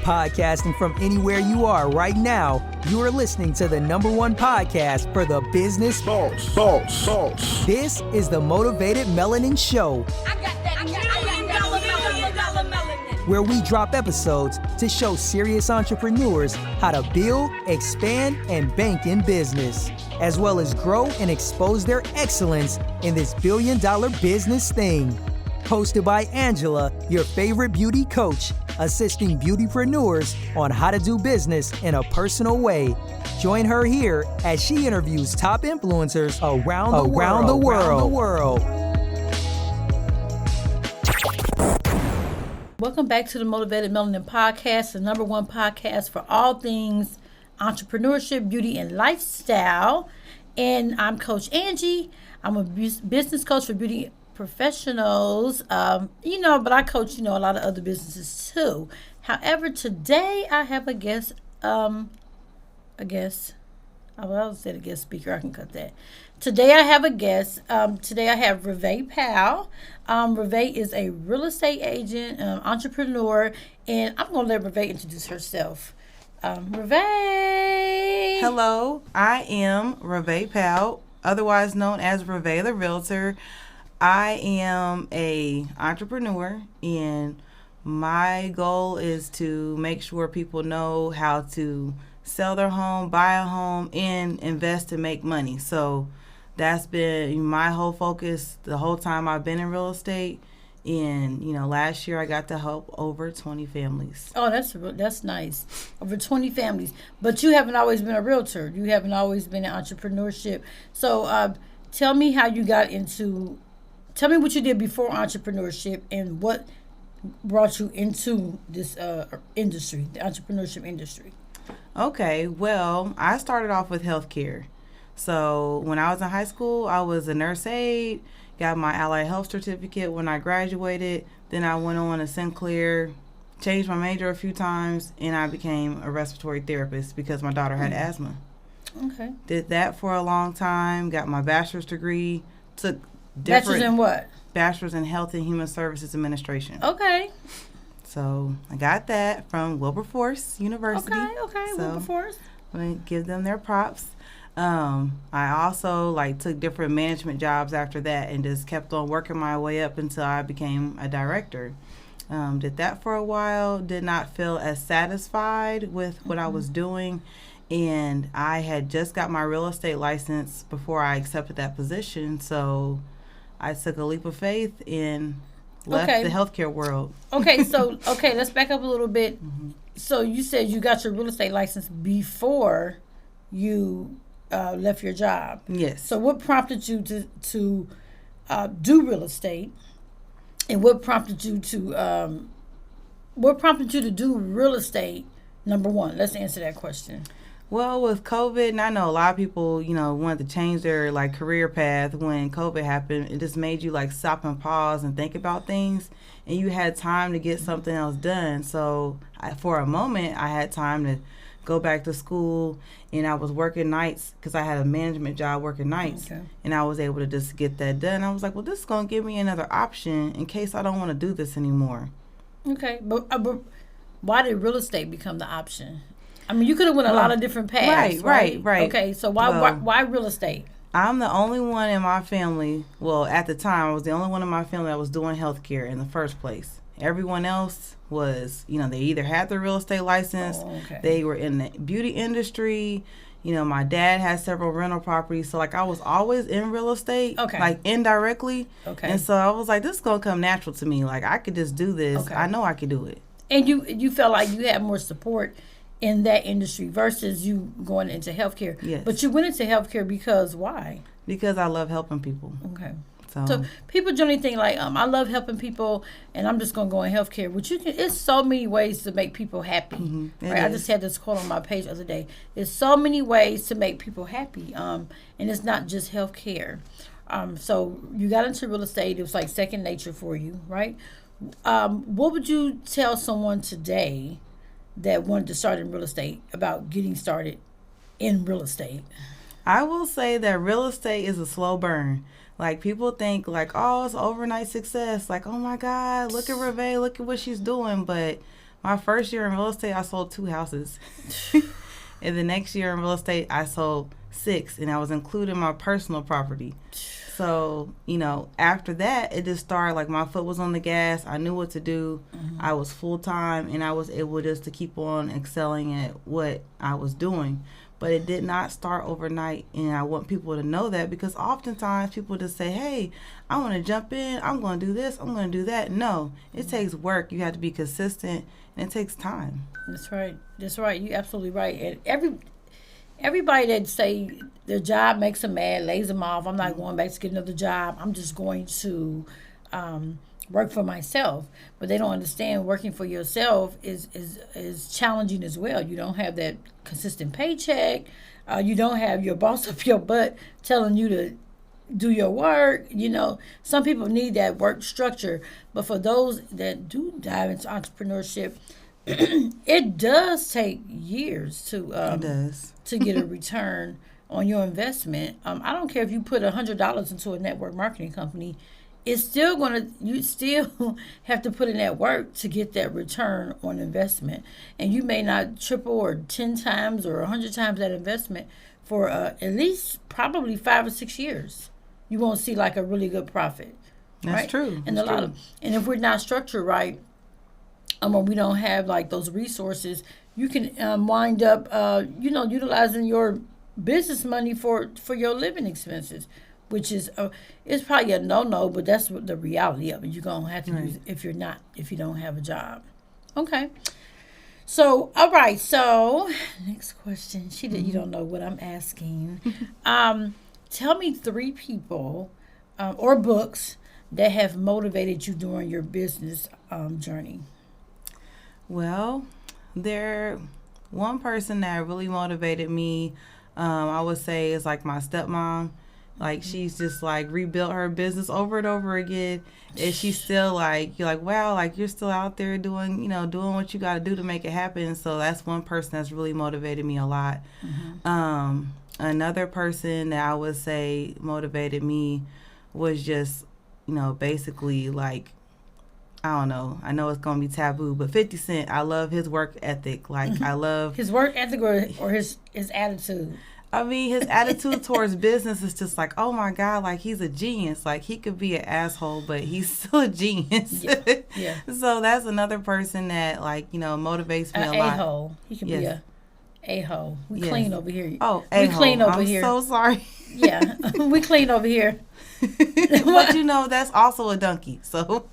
Podcasting from anywhere you are right now, you are listening to the #1 podcast for the business boss. This is the Motivated Melanin Show, where we drop episodes to show serious entrepreneurs how to build, expand, and bank in business, as well as grow and expose their excellence in this billion-dollar business thing. Hosted by Angela, your favorite beauty coach, assisting beautypreneurs on how to do business in a personal way. Join her here as she interviews top influencers around the world. Welcome back to the Motivated Melanin Podcast, the #1 podcast for all things entrepreneurship, beauty, and lifestyle. And I'm Coach Angie. I'm a business coach for beauty professionals, but I coach, a lot of other businesses too. However, today I have a guest speaker. I can cut that. Today I have a guest. Today I have Ravae Powell. Ravae is a real estate agent, entrepreneur, and I'm going to let Ravae introduce herself. Ravae. Hello, I am Ravae Powell, otherwise known as Ravae the Realtor. I am a entrepreneur, and my goal is to make sure people know how to sell their home, buy a home, and invest and make money. So that's been my whole focus the whole time I've been in real estate. And, last year I got to help over 20 families. Oh, that's nice. Over 20 families. But you haven't always been a realtor. You haven't always been in entrepreneurship. So tell me how you got into... Tell me what you did before entrepreneurship and what brought you into this industry, the entrepreneurship industry. Okay, well, I started off with healthcare. So when I was in high school, I was a nurse aide, got my allied health certificate when I graduated. Then I went on to Sinclair, changed my major a few times, and I became a respiratory therapist because my daughter had asthma. Okay. Did that for a long time, got my bachelor's degree, took bachelor's in what? Bachelor's in Health and Human Services Administration. Okay. So I got that from Wilberforce University. Okay, so Wilberforce. I'm going to give them their props. I also took different management jobs after that and just kept on working my way up until I became a director. Did that for a while, did not feel as satisfied with what I was doing. And I had just got my real estate license before I accepted that position. So I took a leap of faith and left the healthcare world. Okay, let's back up a little bit. Mm-hmm. So you said you got your real estate license before you left your job. Yes. So what prompted you to do real estate, and what prompted you to do real estate? #1. Let's answer that question. Well, with COVID, and I know a lot of people, wanted to change their career path when COVID happened. It just made you stop and pause and think about things, and you had time to get something else done. So for a moment, I had time to go back to school, and I was working nights because I had a management job working nights, and I was able to just get that done. I was like, well, this is going to give me another option in case I don't want to do this anymore. Okay, but why did real estate become the option? I mean, you could have went a lot of different paths, right. Okay, so why real estate? I'm the only one in my family, well, at the time, I was the only one in my family that was doing healthcare in the first place. Everyone else was, they either had their real estate license, they were in the beauty industry, my dad had several rental properties, so I was always in real estate, indirectly. Okay. And so I was like, this is going to come natural to me. I could just do this. Okay. I know I could do it. And you felt like you had more support in that industry versus you going into healthcare. Yes. But you went into healthcare because why? Because I love helping people. Okay. So people generally think I love helping people and I'm just going to go in healthcare. Which it's so many ways to make people happy. Mm-hmm. Right? I just had this quote on my page the other day. There's so many ways to make people happy. And it's not just healthcare. So you got into real estate. It was second nature for you, right? What would you tell someone today that wanted to start in real estate about getting started in real estate? I will say that real estate is a slow burn. Like, people think, like, oh, it's overnight success. Like, oh, my God, look at Ravae. Look at what she's doing. But my first year in real estate, I sold 2 houses. And the next year in real estate, I sold 6. And I was including my personal property. So, you know, after that, it just started, like, my foot was on the gas. I knew what to do. I was full-time, and I was able just to keep on excelling at what I was doing. But it did not start overnight, and I want people to know that, because oftentimes people just say, hey, I want to jump in. I'm going to do this. I'm going to do that. No, it takes work. You have to be consistent, and it takes time. That's right. That's right. You're absolutely right. And everybody that say their job makes them mad, lays them off, I'm not going back to get another job. I'm just going to work for myself. But they don't understand working for yourself is challenging as well. You don't have that consistent paycheck. You don't have your boss up your butt telling you to do your work. You know, some people need that work structure. But for those that do dive into entrepreneurship, it does take years to get a return on your investment. I don't care if you put $100 into a network marketing company. It's still you still have to put in that work to get that return on investment. And you may not triple or 10 times or 100 times that investment for at least probably 5 or 6 years. You won't see like a really good profit. That's right? true. And and if we're not structured right, or we don't have like those resources, you can wind up, utilizing your business money for your living expenses, which is it's probably a no, but that's what the reality of it. You're gonna have to use it if you don't have a job. Okay. So all right. So next question. You don't know what I'm asking. Tell me 3 people or books that have motivated you during your business journey. Well, one person that really motivated me, I would say, is like my stepmom. Like, she's just like rebuilt her business over and over again, and she's still like, you're like, wow, like you're still out there doing what you got to do to make it happen. So that's one person that's really motivated me a lot. Another person that I would say motivated me was just, basically like, I don't know. I know it's going to be taboo, but 50 Cent, I love his work ethic. Like, I love his work ethic or his attitude. I mean, his attitude towards business is just like, oh my God, like he's a genius. Like, he could be an asshole, but he's still a genius. Yeah. So that's another person that, like, motivates me a lot. A-hole. He could be a-hole. We clean over here. Oh, a-hole. We clean over here. I'm so sorry. Yeah, we clean over here. But that's also a donkey. So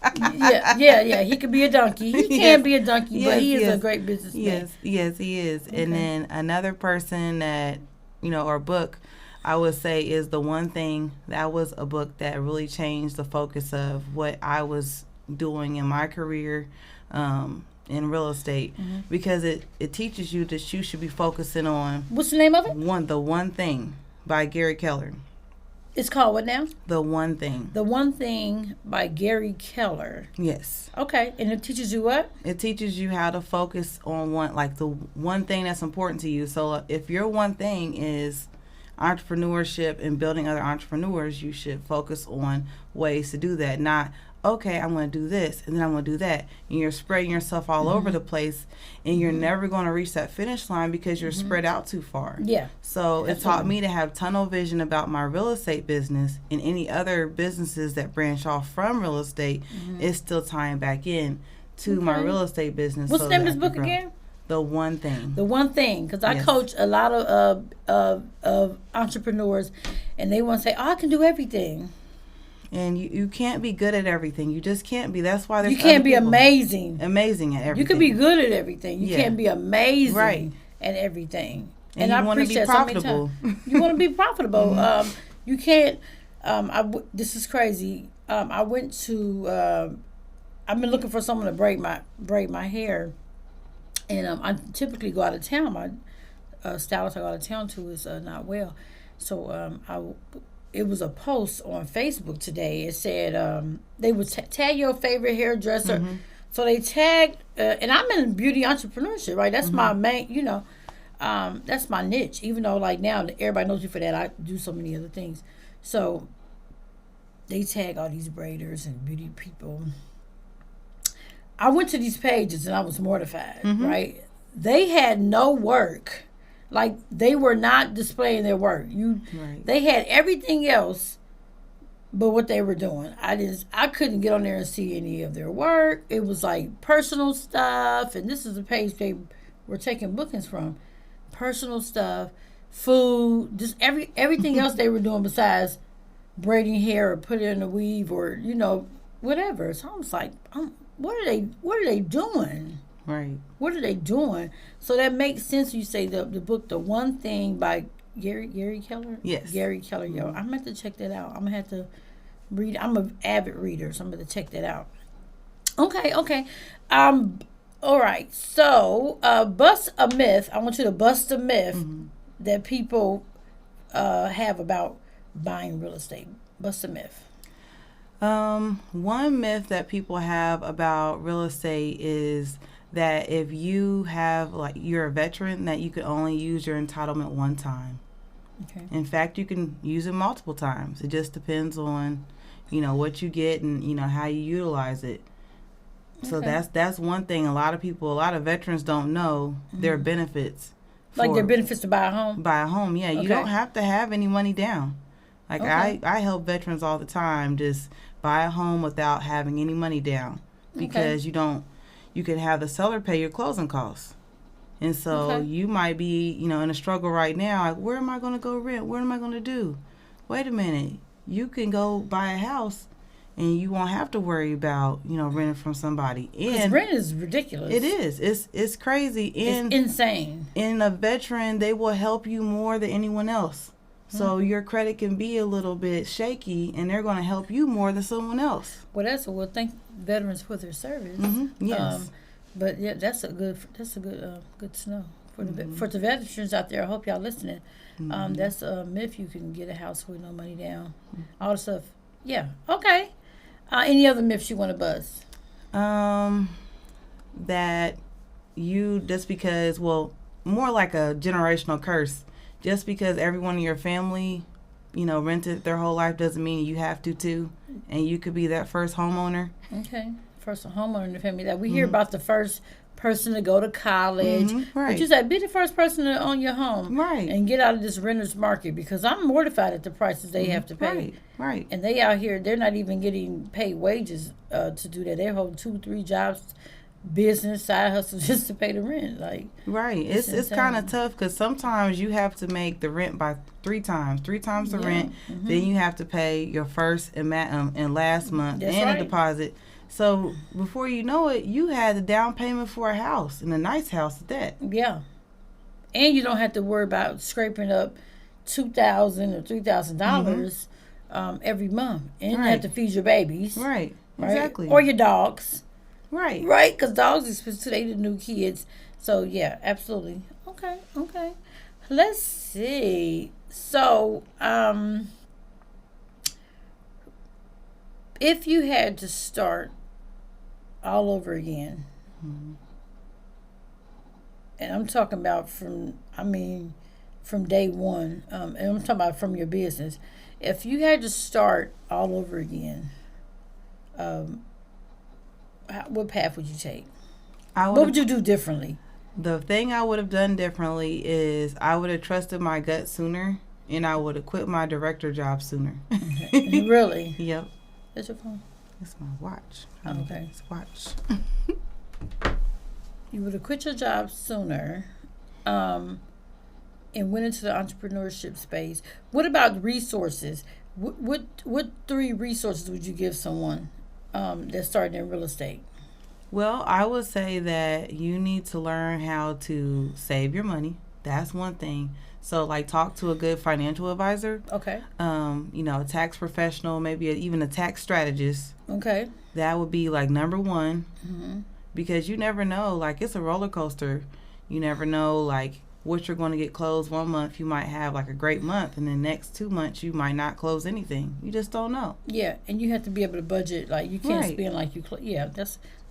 yeah. He could be a donkey. He can be a donkey, but he is a great businessman. Yes, he is. Okay. And then another person that, or book, I would say is The One Thing. That was a book that really changed the focus of what I was doing in my career in real estate, because it teaches you that you should be focusing on. What's the name of it? The One Thing by Gary Keller. It's called what now? The One Thing. The One Thing by Gary Keller. Yes. Okay, and it teaches you what? It teaches you how to focus on the one thing that's important to you. So if your one thing is entrepreneurship and building other entrepreneurs, you should focus on ways to do that. Not, okay, I'm going to do this, and then I'm going to do that. And you're spreading yourself all over the place, and you're never going to reach that finish line because you're spread out too far. Yeah. So it taught me to have tunnel vision about my real estate business, and any other businesses that branch off from real estate is still tying back in to my real estate business. What's the name of this book again? The One Thing. The One Thing, because I coach a lot of entrepreneurs, and they want to say, "Oh, I can do everything." And you can't be good at everything. You just can't be. That's why there's you can't be amazing. Amazing at everything. You can be good at everything. You can't be amazing at everything. And you want to be profitable. You want to be profitable. You can't. This is crazy. I went to. I've been looking for someone to braid my hair, and I typically go out of town. My stylist I go out of town to is not well, so it was a post on Facebook today. It said they would tag your favorite hairdresser. So they tagged, and I'm in beauty entrepreneurship, right? That's my main, that's my niche. Even though like now everybody knows me for that, I do so many other things. So they tag all these braiders and beauty people. I went to these pages and I was mortified, right? They had no work. Like, they were not displaying their work. They had everything else but what they were doing. I couldn't get on there and see any of their work. It was like personal stuff, and this is the page they were taking bookings from. Personal stuff, food, just everything else they were doing besides braiding hair or putting it in a weave or, whatever. So I was like, what are they doing? Right. What are they doing? So that makes sense. You say the book, The One Thing by Gary Keller? Yes. Gary Keller. Yo, I'm going to have to check that out. I'm going to have to read. I'm an avid reader, so I'm going to check that out. Okay. All right. So, bust a myth. I want you to bust a myth that people have about buying real estate. Bust a myth. One myth that people have about real estate is that if you have, like, you're a veteran, that you can only use your entitlement one time. Okay. In fact, you can use it multiple times. It just depends on, what you get and, how you utilize it. So that's one thing. A lot of veterans don't know their benefits. Like their benefits to buy a home? Buy a home, yeah. Okay. You don't have to have any money down. Like, I help veterans all the time just buy a home without having any money down, because you can have the seller pay your closing costs. And so you might be, in a struggle right now. Like, where am I going to go rent? What am I going to do? Wait a minute. You can go buy a house and you won't have to worry about, renting from somebody. And rent is ridiculous. It is. It's crazy. It's insane. In a veteran, they will help you more than anyone else. So your credit can be a little bit shaky, and they're going to help you more than someone else. Well, thank veterans for their service. Yes. But yeah, that's a good to know for the veterans out there. I hope y'all listening. That's a myth. You can get a house with no money down. All the stuff. Yeah. Okay. Any other myths you want to buzz? That you, just because, more like a generational curse. Just because everyone in your family, rented their whole life doesn't mean you have to too. And you could be that first homeowner. Okay. First homeowner in the family. That we hear about the first person to go to college. Right. But you said be the first person to own your home. Right. And get out of this renter's market, because I'm mortified at the prices they have to pay. Right. And they out here, they're not even getting paid wages to do that. They're holding 2-3 jobs, business, side hustle, just to pay the rent. Like, right. It's kind of tough, because sometimes you have to make the rent by 3 times the rent. Then you have to pay your first and last month. That's and a deposit. So before you know it, you had the down payment for a house, and a nice house at that. Yeah. And you don't have to worry about scraping up $2,000 or $3,000 every month, and you have to feed your babies. Right. Exactly. Or your dogs. Right. Right, because dogs are supposed to be the new kids. So, yeah, absolutely. Okay. Let's see. So, if you had to start all over again, and I'm talking about from day one, and I'm talking about from your business, if you had to start all over again, what path would you take? What would you do differently? The thing I would have done differently is I would have trusted my gut sooner, and I would have quit my director job sooner. Okay. Really? Yep. That's your phone? It's my watch. Okay. It's watch. You would have quit your job sooner, and went into the entrepreneurship space. What about resources? What 3 resources would you give someone that's starting in real estate? Well, I would say that you need to learn how to save your money. That's one thing. So, like, talk to a good financial advisor. Okay. A tax professional, maybe even a tax strategist. Okay. That would be, like, number 1. Because you never know. Like, it's a roller coaster. You never know, like, what you're going to get closed. 1 month, you might have, like, a great month. And then next 2 months, you might not close anything. You just don't know. Yeah. And you have to be able to budget. Like, you can't spend like you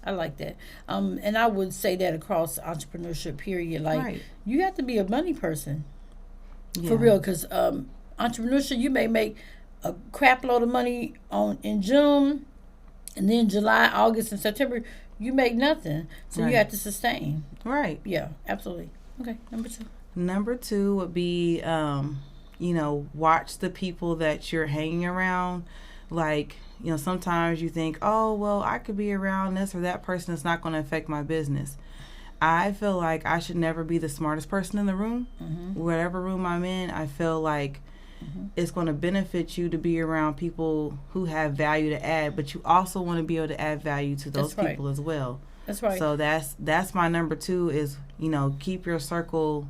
I like that. And I would say that across entrepreneurship, period. Like, you have to be a money person. Yeah. For real, because entrepreneurship, you may make a crap load of money in June, and then July, August, and September, you make nothing. So Right. you have to sustain. Right. Yeah, absolutely. Okay, number 2. Number 2 would be, watch the people that you're hanging around. Like, sometimes you think, oh, well, I could be around this or that person. It's not going to affect my business. I feel like I should never be the smartest person in the room. Mm-hmm. Whatever room I'm in, I feel like it's going to benefit you to be around people who have value to add, but you also want to be able to add value to those people as well. That's right. So that's my number 2 is, keep your circle,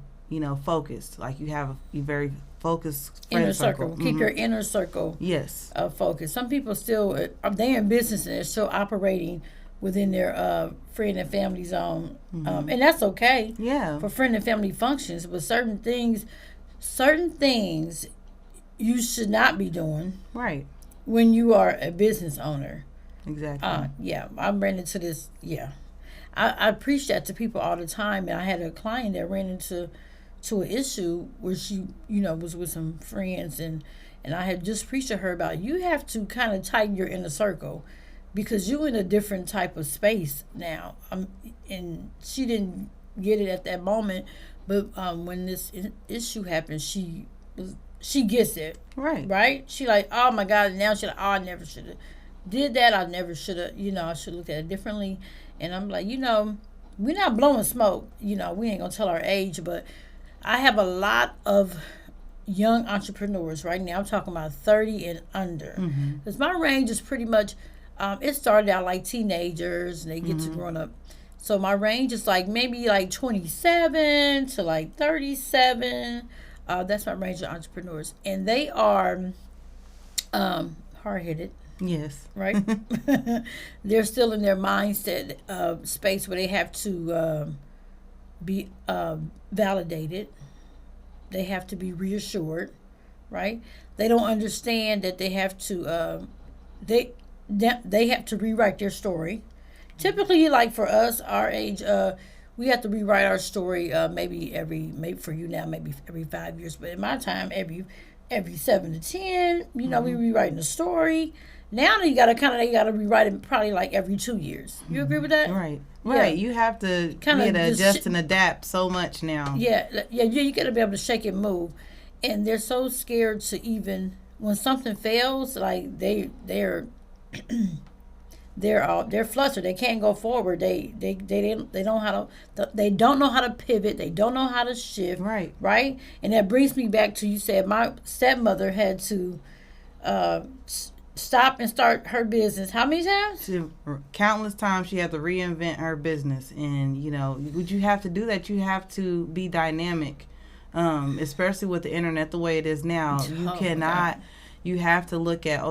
focused. Like you have a very focused friend inner circle. Mm-hmm. Keep your inner circle focused. Some people still, they're in business and they're still operating within their friend and family zone. Mm-hmm. And that's okay. Yeah. For friend and family functions, but certain things you should not be doing. Right. When you are a business owner. Exactly. Yeah, I ran into this. Yeah. I preach that to people all the time. And I had a client that ran into an issue where she, was with some friends. And I had just preached to her about you have to kind of tighten your inner circle because you're in a different type of space now. And she didn't get it at that moment. But when this issue happened, she gets it. Right. Right? She like, oh my God, now she like, oh, I never should have did that. I never should have, I should have looked at it differently. And I'm like, we're not blowing smoke. We ain't going to tell our age, but I have a lot of young entrepreneurs right now. I'm talking about 30 and under. Because my range is pretty much, it started out like teenagers and they get to grown up. So my range is like maybe like 27 to like 37. That's my range of entrepreneurs. And they are hard-headed. Yes. Right? They're still in their mindset space where they have to be validated. They have to be reassured. Right? They don't understand that they have to they have to rewrite their story. Typically, like for us, our age, we have to rewrite our story maybe for you now, maybe every 5 years. But in my time, every 7 to 10, we rewriting the story. Now you gotta rewrite it probably like every 2 years. You agree with that? Right. Yeah. Right. You have to adjust and adapt so much now. Yeah. You gotta be able to shake and move. And they're so scared to even when something fails, like they're flustered. They can't go forward. They don't know how to pivot. They don't know how to shift. Right. Right. And that brings me back to you said my stepmother had to stop and start her business. How many times? Countless times she had to reinvent her business, and would you have to do that? You have to be dynamic, especially with the internet the way it is now. You cannot. You have to look at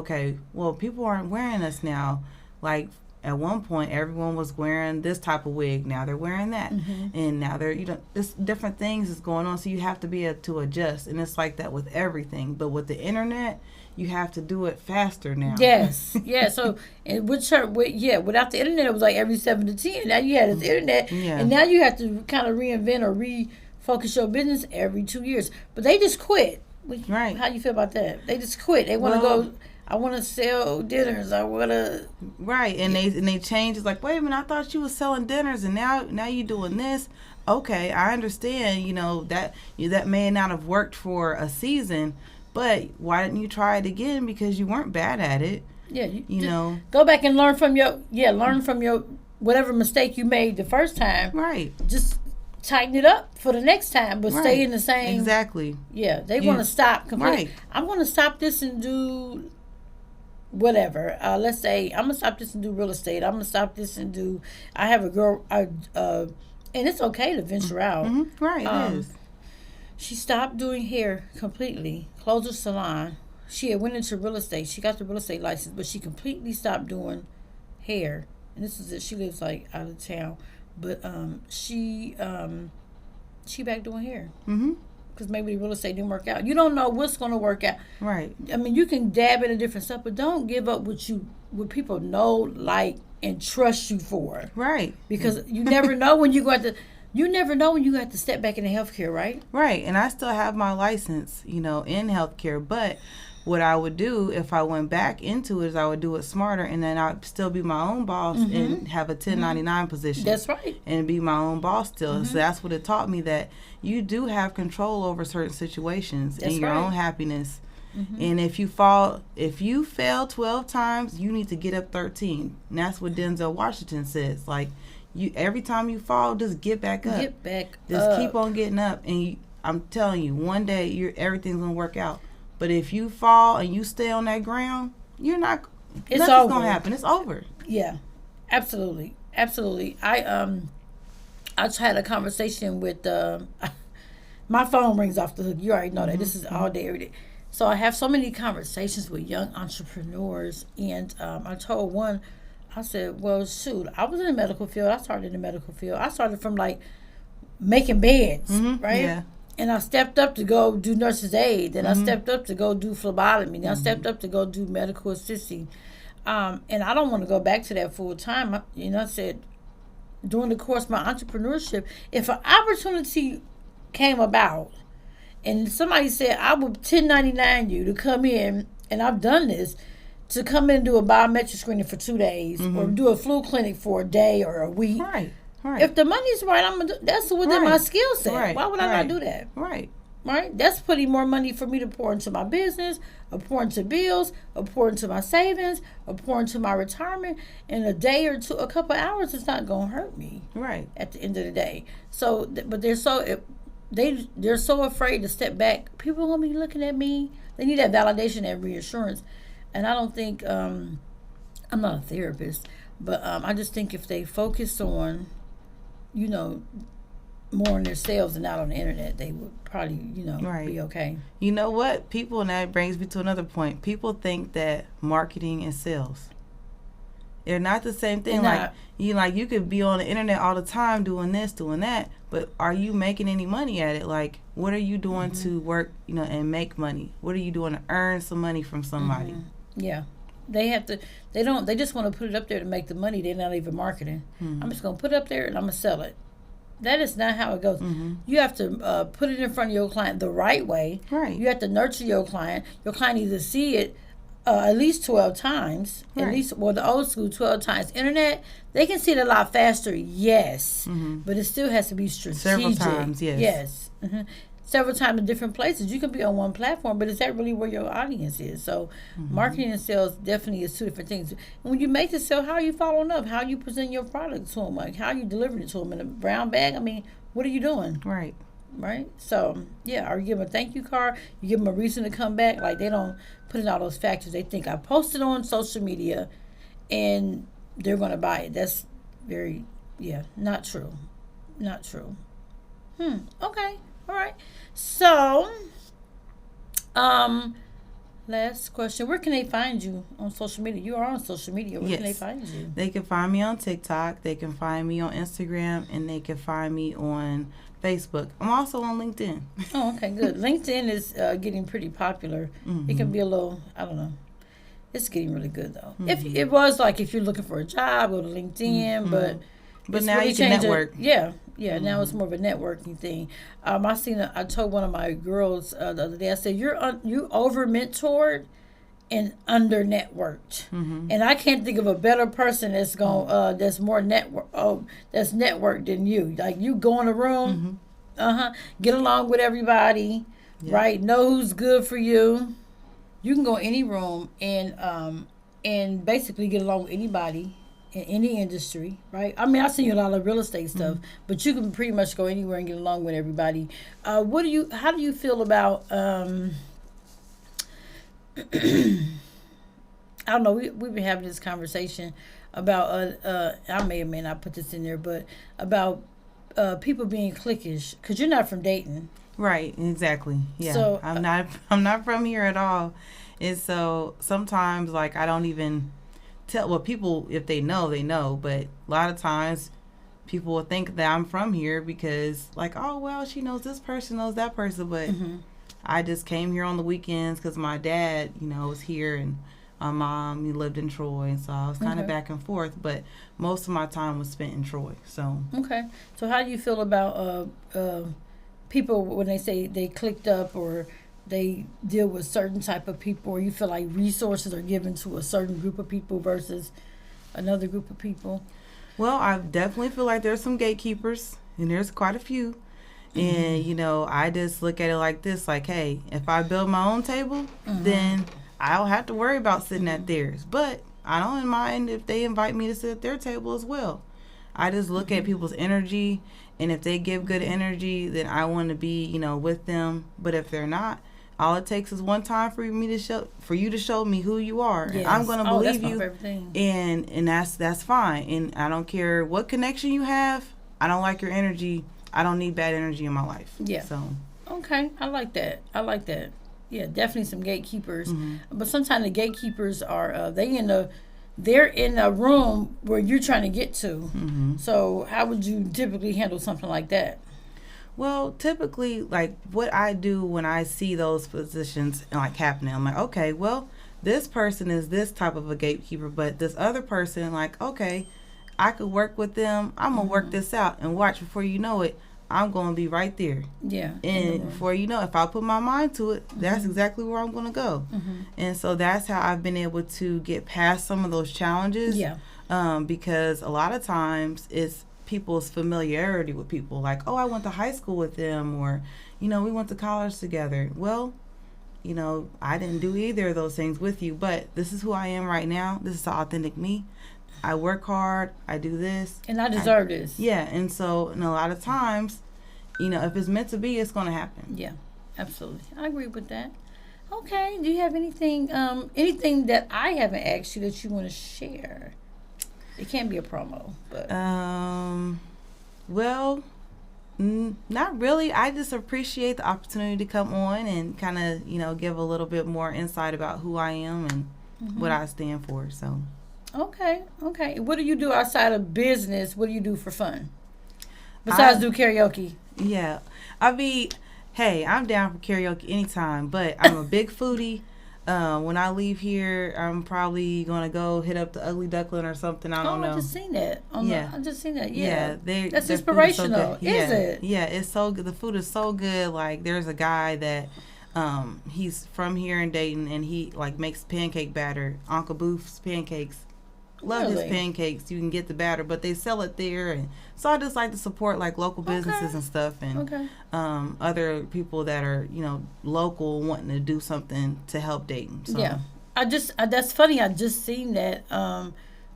people aren't wearing us now. Like at one point, everyone was wearing this type of wig. Now they're wearing that, and now they're it's different things is going on. So you have to be able to adjust, and it's like that with everything. But with the internet, you have to do it faster now. Yes, yeah. So and without the internet, it was like every 7 to 10. Now you had this internet, and now you have to kind of reinvent or refocus your business every 2 years. But they just quit. Right. How you feel about that? They just quit. They want to go. I want to sell dinners. I want to. Right, and they change. It's like, wait a minute, I thought you was selling dinners, and now you doing this. Okay, I understand. That may not have worked for a season, but why didn't you try it again? Because you weren't bad at it. Yeah, go back and learn from your whatever mistake you made the first time. Right. Just tighten it up for the next time, but stay in the same. Exactly. Yeah, they want to stop completely. Right. I'm going to stop this and do whatever. Let's say I'm gonna stop this and do real estate. I'm gonna stop this and do. I have a girl, and it's okay to venture out. Mm-hmm. Right, it is. She stopped doing hair completely. Closed her salon. She had went into real estate. She got the real estate license, but she completely stopped doing hair. And this is it. She lives like out of town, but she back doing hair. Mm-hmm. Because maybe the real estate didn't work out. You don't know what's going to work out. Right. I mean, you can dab into different stuff, but don't give up what people know, like, and trust you for. Right. Because you never know when you got to. You never know when you have to step back into healthcare, right? Right. And I still have my license, in healthcare, but what I would do if I went back into it is I would do it smarter, and then I'd still be my own boss and have a 1099 position. That's right. And be my own boss still. So that's what it taught me, that you do have control over certain situations and your own happiness. And if you fail 12 times, you need to get up 13. And that's what Denzel Washington says. Like, you, every time you fall, just get back up. Get back just keep on getting up, and I'm telling you, one day everything's gonna work out. But if you fall and you stay on that ground, nothing's gonna happen. It's over. Yeah, absolutely. I just had a conversation with my phone rings off the hook. You already know that. This is all day, every day. So I have so many conversations with young entrepreneurs, and I told one, I said, well, shoot, I was in the medical field. I started in the medical field. I started from like making beds, right? Yeah. And I stepped up to go do nurse's aid. Then I stepped up to go do phlebotomy. Then I stepped up to go do medical assisting. And I don't want to go back to that full time. I said, during the course of my entrepreneurship, if an opportunity came about and somebody said, I would 1099 you to come in, and I've done this, to come in and do a biometric screening for 2 days or do a flu clinic for a day or a week. Right. If the money's right, that's within my skill set. Right. Why would I not do that? Right. That's putting more money for me to pour into my business, or pour into bills, or pour into my savings, or pour into my retirement. In a day or two, a couple of hours, it's not going to hurt me. Right. At the end of the day. So, but they're so afraid to step back. People are going to be looking at me. They need that validation, that reassurance. And I don't think, I'm not a therapist, but I just think if they focus on, more on themselves and not on the internet, they would probably, be okay. You know what? People, and that brings me to another point. People think that marketing and sales, they're not the same thing. You could be on the internet all the time doing this, doing that, but are you making any money at it? Like, what are you doing to work, and make money? What are you doing to earn some money from somebody? Yeah. They have to, they just want to put it up there to make the money. They're not even marketing. I'm just going to put it up there and I'm going to sell it. That is not how it goes. You have to put it in front of your client the right way. Right. You have to nurture your client. Your client needs to see it at least 12 times. Right. At least, the old school 12 times. Internet, they can see it a lot faster, yes. But it still has to be strategic. Several times, yes. Several times in different places. You can be on one platform, but is that really where your audience is? So marketing and sales definitely is two different things. And when you make the sale, how are you following up? How are you presenting your product to them? Like, how are you delivering it to them in a brown bag? I mean, what are you doing? Right. So, yeah, or you give them a thank you card. You give them a reason to come back. Like, they don't put in all those factors. They think I posted on social media and they're going to buy it. That's very, not true. Okay. All right. So, last question. Where can they find you on social media? You are on social media. Where can they find you? They can find me on TikTok. They can find me on Instagram. And they can find me on Facebook. I'm also on LinkedIn. Oh, okay, good. LinkedIn is getting pretty popular. It can be a little, I don't know. It's getting really good, though. If it was like if you're looking for a job, go to LinkedIn. But now really you can network. Now it's more of a networking thing. I told one of my girls the other day, I said, you over mentored and under networked, and I can't think of a better person that's that's more that's networked than you. Like, you go in a room, get along with everybody, right? Know who's good for you. You can go in any room and basically get along with anybody in any industry, right? I mean, I see you a lot of real estate stuff, but you can pretty much go anywhere and get along with everybody. How do you feel about, I don't know, we've been having this conversation about, I may or may not put this in there, but about people being cliquish, because you're not from Dayton. Right, exactly. Yeah, so, I'm not from here at all. And so sometimes, like, I don't even tell, people, if they know, they know, but a lot of times people will think that I'm from here because, like, oh, well, she knows this person, knows that person, but I just came here on the weekends because my dad, was here, and my mom, he lived in Troy, and so I was kind of back and forth, but most of my time was spent in Troy. So how do you feel about people when they say they clicked up, or they deal with certain type of people, or you feel like resources are given to a certain group of people versus another group of people? Well, I definitely feel like there's some gatekeepers, and there's quite a few. And, you know, I just look at it like this, like, hey, if I build my own table, then I don't have to worry about sitting at theirs. But I don't mind if they invite me to sit at their table as well. I just look at people's energy, and if they give good energy, then I want to be, you know, with them. But if they're not, all it takes is one time for you to show me who you are. Yes. And I'm going to believe you. Everything. And that's fine. And I don't care what connection you have. I don't like your energy. I don't need bad energy in my life. Yeah. So. Okay. I like that. Yeah, definitely some gatekeepers. But sometimes the gatekeepers are they're in a room where you're trying to get to. So how would you typically handle something like that? Well, typically, like, what I do when I see those positions like happening, I'm like, okay, well, this person is this type of a gatekeeper, but this other person, like, okay, I could work with them. I'm going to work this out, and watch, before you know it, I'm going to be right there. Yeah. And before you know, if I put my mind to it, that's exactly where I'm going to go. And so that's how I've been able to get past some of those challenges. Yeah. Because a lot of times it's people's familiarity with people. Like, oh, I went to high school with them, or, you know, we went to college together. Well, you know, I didn't do either of those things with you, but this is who I am right now. This is the authentic me. I work hard. I do this. And I deserve this. Yeah. And so, and a lot of times, you know, if it's meant to be, it's going to happen. Yeah, absolutely. I agree with that. Okay. Do you have anything that I haven't asked you that you want to share? It can't be a promo, but. Well, not really. I just appreciate the opportunity to come on and kind of, you know, give a little bit more insight about who I am and what I stand for. So. Okay. What do you do outside of business? What do you do for fun? Besides do karaoke? Yeah. Hey, I'm down for karaoke anytime, but I'm a big foodie. When I leave here, I'm probably going to go hit up the Ugly Duckling or something. I don't know. I just seen that. I just seen that. Yeah. That's inspirational. So is it? Yeah, it's so good. The food is so good. Like, there's a guy that he's from here in Dayton, and he like makes pancake batter. Uncle Booth's Pancakes. Love his pancakes. You can get the batter, but they sell it there, and so I just like to support like local businesses and stuff, and other people that are, you know, local, wanting to do something to help Dayton. So. Yeah, that's funny. I just seen that on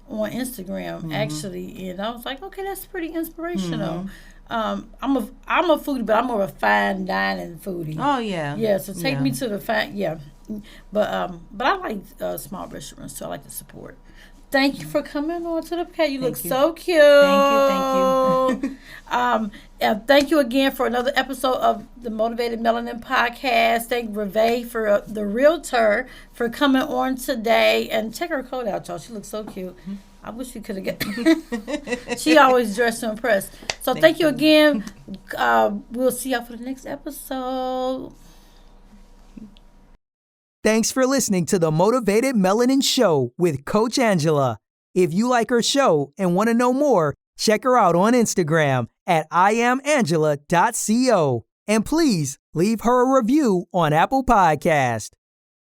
Instagram actually, and I was like, okay, that's pretty inspirational. I'm a foodie, but I'm more of a fine dining foodie. Oh yeah. Yeah, so take me to the fine. Yeah, but I like small restaurants, so I like to support. Thank you for coming on to the podcast. You look so cute. Thank you. Thank you again for another episode of the Motivated Melanin Podcast. Thank Ravae for the Realtor for coming on today. And check her coat out, y'all. She looks so cute. I wish we could have got. She always dressed to impress. So thank you again. We'll see y'all for the next episode. Thanks for listening to the Motivated Melanin Show with Coach Angela. If you like her show and want to know more, check her out on Instagram at iamangela.co. And please leave her a review on Apple Podcast.